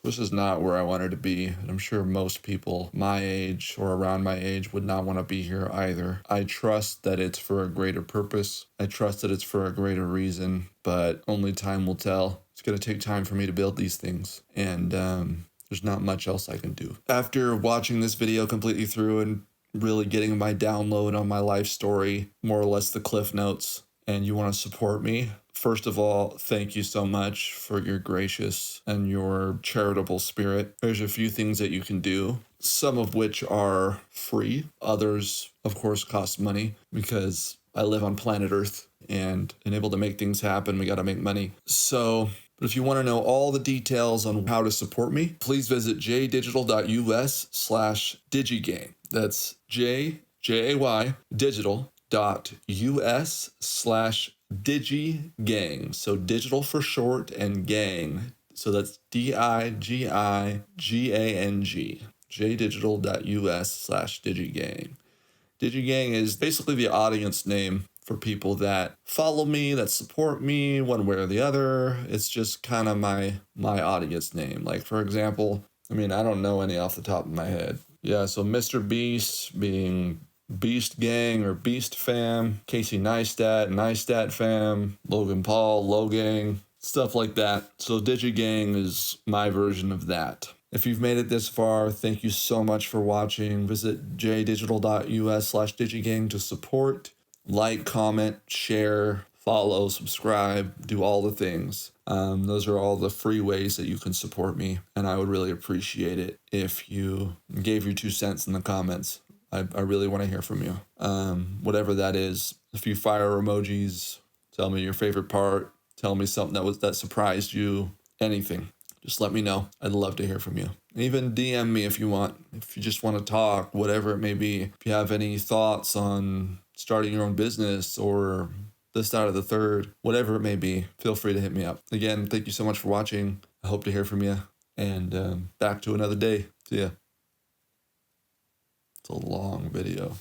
This is not where I wanted to be. I'm sure most people my age or around my age would not want to be here either. I trust that it's for a greater purpose. I trust that it's for a greater reason, but only time will tell. It's going to take time for me to build these things, and there's not much else I can do. After watching this video completely through and really getting my download on my life story, more or less the cliff notes, and you want to support me, first of all, thank you so much for your gracious and your charitable spirit. There's a few things that you can do, some of which are free. Others, of course, cost money because I live on planet Earth and able to make things happen, we got to make money. So, but if you want to know all the details on how to support me, please visit jdigital.us/digigang. That's JAY digital.us/digigang. So digital for short and gang. So that's DIGIGANG. jdigital.us/digigang. DIGIGANG is basically the audience name for people that follow me, that support me one way or the other. It's just kind of my audience name. Like, for example, I don't know any off the top of my head. Yeah, so Mr. Beast being Beast Gang or Beast Fam, Casey Neistat Fam, Logan Paul, Logang, stuff like that. So DIGIGANG is my version of that. If you've made it this far, thank you so much for watching. Visit jdigital.us/digigang to support, like, comment, share, follow, subscribe, do all the things. Those are all the free ways that you can support me, and I would really appreciate it if you gave your 2 cents in the comments. I really want to hear from you. Whatever that is, a few fire emojis, tell me your favorite part, tell me something that surprised you, anything. Just let me know. I'd love to hear from you. Even DM me if you want. If you just want to talk, whatever it may be. If you have any thoughts on starting your own business or this, that, or the third, whatever it may be, feel free to hit me up. Again, thank you so much for watching. I hope to hear from you. And back to another day. See ya. It's a long video.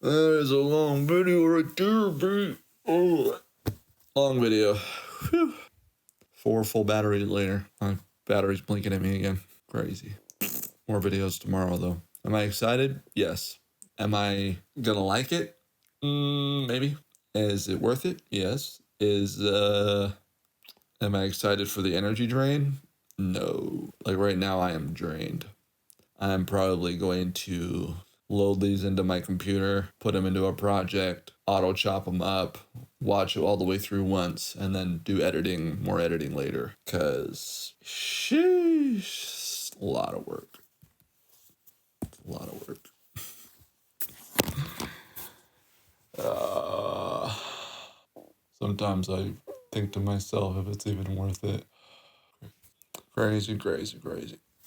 That is a long video right there, babe. Oh. Long video. Whew. 4 full batteries later. My battery's blinking at me again. Crazy. More videos tomorrow, though. Am I excited? Yes. Am I gonna like it? Maybe. Is it worth it? Yes. Am I excited for the energy drain? No. Like right now, I am drained. I'm probably going to load these into my computer, put them into a project, auto chop them up, watch it all the way through once, and then do more editing later. Cause sheesh, a lot of work. A lot of work. Sometimes I think to myself if it's even worth it. Crazy, crazy, crazy.